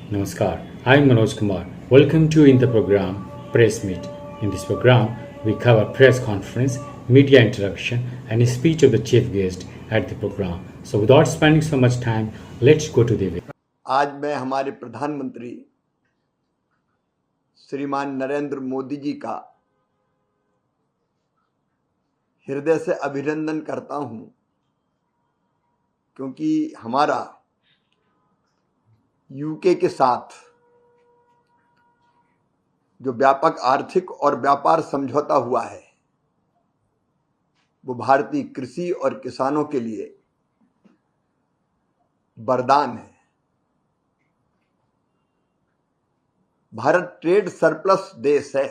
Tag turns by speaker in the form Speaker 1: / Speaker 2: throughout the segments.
Speaker 1: Namaskar, I'm Manoj Kumar. Welcome to in the program Press Meet. In this program, we cover press conference, media interaction, and a speech of the chief guest at the program. So, without spending so much time, let's go to the video.
Speaker 2: आज मैं हमारे प्रधानमंत्री श्रीमान नरेंद्र मोदी जी का हृदय से अभिनंदन करता हूं, क्योंकि हमारा यूके के साथ जो व्यापक आर्थिक और व्यापार समझौता हुआ है वो भारतीय कृषि और किसानों के लिए वरदान है। भारत ट्रेड सरप्लस देश है,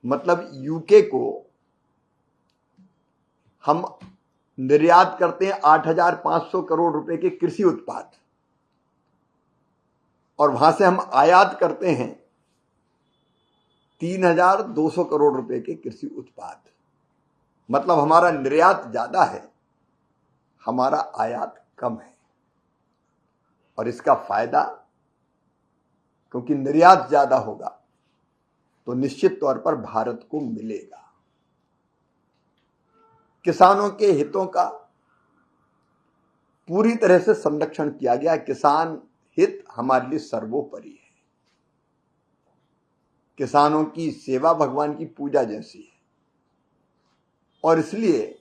Speaker 2: मतलब यूके को हम निर्यात करते हैं 8,500 करोड़ रुपए के कृषि उत्पाद और वहां से हम आयात करते हैं 3,200 करोड़ रुपए के कृषि उत्पाद। मतलब हमारा निर्यात ज्यादा है, हमारा आयात कम है। और इसका फायदा, क्योंकि निर्यात ज्यादा होगा तो निश्चित तौर पर भारत को मिलेगा। किसानों के हितों का पूरी तरह से संरक्षण किया गया। किसान हित हमारे लिए सर्वोपरि है। किसानों की सेवा भगवान की पूजा जैसी है, और इसलिए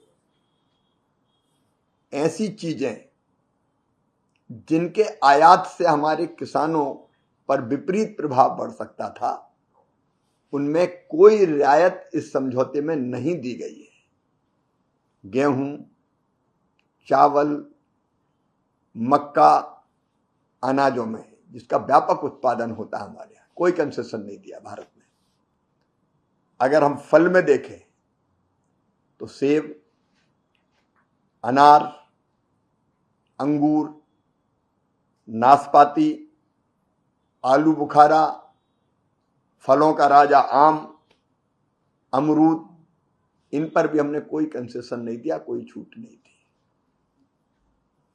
Speaker 2: ऐसी चीजें जिनके आयात से हमारे किसानों पर विपरीत प्रभाव पड़ सकता था, उनमें कोई रियायत इस समझौते में नहीं दी गई है। गेहूं, चावल, मक्का, अनाजों में जिसका व्यापक उत्पादन होता है हमारे यहां, कोई कंसेशन नहीं दिया भारत ने। अगर हम फल में देखें तो सेब, अनार, अंगूर, नाशपाती, आलू बुखारा, फलों का राजा आम, अमरूद, इन पर भी हमने कोई कंसेशन नहीं दिया, कोई छूट नहीं दी।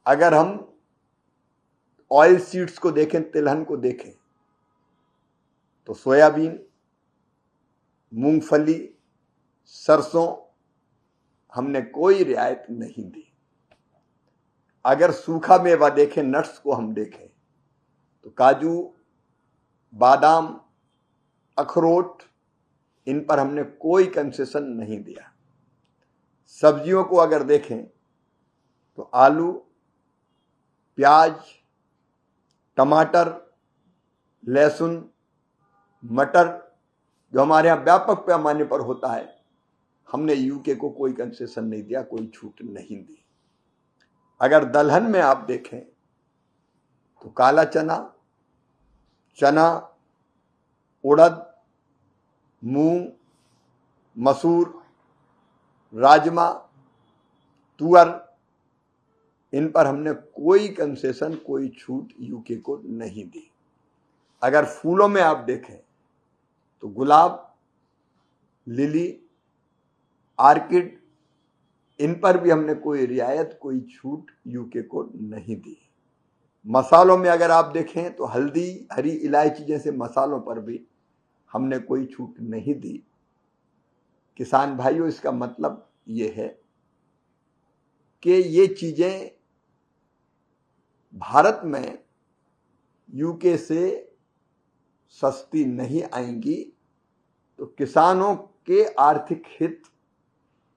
Speaker 2: अगर हम ऑयल सीड्स को देखें, तिलहन को देखें, तो सोयाबीन, मूंगफली, सरसों, हमने कोई रियायत नहीं दी। अगर सूखा मेवा देखें, नट्स को हम देखें, तो काजू, बादाम, अखरोट, इन पर हमने कोई कंसेशन नहीं दिया। सब्जियों को अगर देखें तो आलू, प्याज, टमाटर, लहसुन, मटर, जो हमारे यहां व्यापक पैमाने पर होता है, हमने यूके को कोई कंसेशन नहीं दिया, कोई छूट नहीं दी। अगर दलहन में आप देखें तो काला चना, चना, उड़द, मूंग, मसूर, राजमा, तुअर, इन पर हमने कोई कंसेशन, कोई छूट यूके को नहीं दी। अगर फूलों में आप देखें तो गुलाब, लिली, आर्किड, इन पर भी हमने कोई रियायत, कोई छूट यूके को नहीं दी। मसालों में अगर आप देखें तो हल्दी, हरी इलायची जैसे मसालों पर भी हमने कोई छूट नहीं दी। किसान भाइयों, इसका मतलब ये है कि ये चीजें भारत में यूके से सस्ती नहीं आएंगी, तो किसानों के आर्थिक हित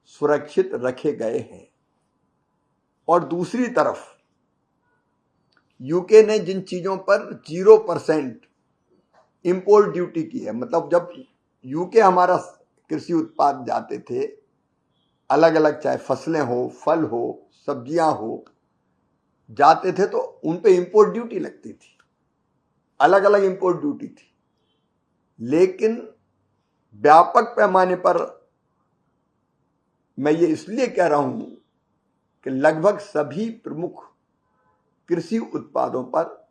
Speaker 2: सुरक्षित रखे गए हैं। और दूसरी तरफ यूके ने जिन चीजों पर 0% इंपोर्ट ड्यूटी की है, मतलब जब यूके हमारा कृषि उत्पाद जाते थे, अलग अलग, चाहे फसलें हो, फल हो, सब्जियां हो, जाते थे तो उन पे इंपोर्ट ड्यूटी लगती थी, अलग अलग इंपोर्ट ड्यूटी थी। लेकिन व्यापक पैमाने पर मैं ये इसलिए कह रहा हूं कि लगभग सभी प्रमुख कृषि उत्पादों पर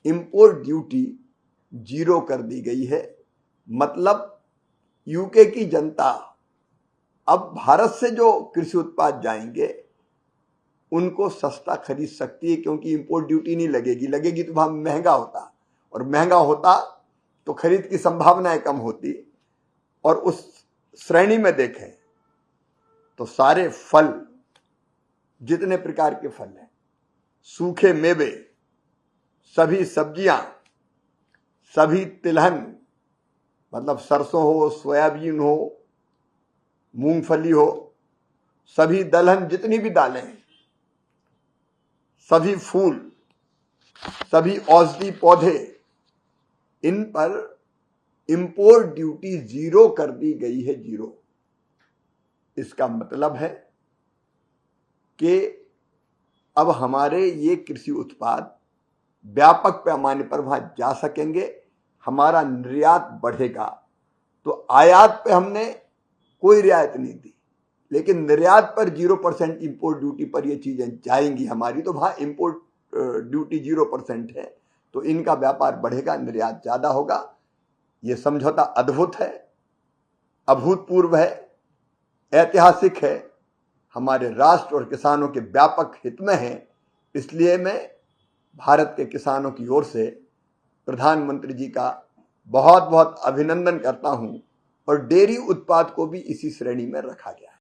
Speaker 2: इंपोर्ट ड्यूटी 0 कर दी गई है। मतलब यूके की जनता अब भारत से जो कृषि उत्पाद जाएंगे उनको सस्ता खरीद सकती है, क्योंकि इंपोर्ट ड्यूटी नहीं लगेगी। लगेगी तो वहाँ महंगा होता, और महंगा होता तो खरीद की संभावनाएं कम होती। और उस श्रेणी में देखें तो सारे फल, जितने प्रकार के फल हैं, सूखे मेवे, सभी सब्जियां, सभी तिलहन, मतलब सरसों हो, सोयाबीन हो, मूंगफली हो, सभी दलहन, जितनी भी दालें हैं, सभी फूल, सभी औषधि पौधे, इन पर इंपोर्ट ड्यूटी 0 कर दी गई है, 0। इसका मतलब है कि अब हमारे ये कृषि उत्पाद व्यापक पैमाने पर वहां जा सकेंगे, हमारा निर्यात बढ़ेगा। तो आयात पे हमने कोई रियायत नहीं दी, लेकिन निर्यात पर 0% इंपोर्ट ड्यूटी पर ये चीजें जाएंगी हमारी, तो वहां इंपोर्ट ड्यूटी 0% है, तो इनका व्यापार बढ़ेगा, निर्यात ज्यादा होगा। ये समझौता अद्भुत है, अभूतपूर्व है, ऐतिहासिक है, हमारे राष्ट्र और किसानों के व्यापक हित में है। इसलिए मैं भारत के किसानों की ओर से प्रधानमंत्री जी का बहुत बहुत अभिनंदन करता हूं, और डेयरी उत्पाद को भी इसी श्रेणी में रखा गया है।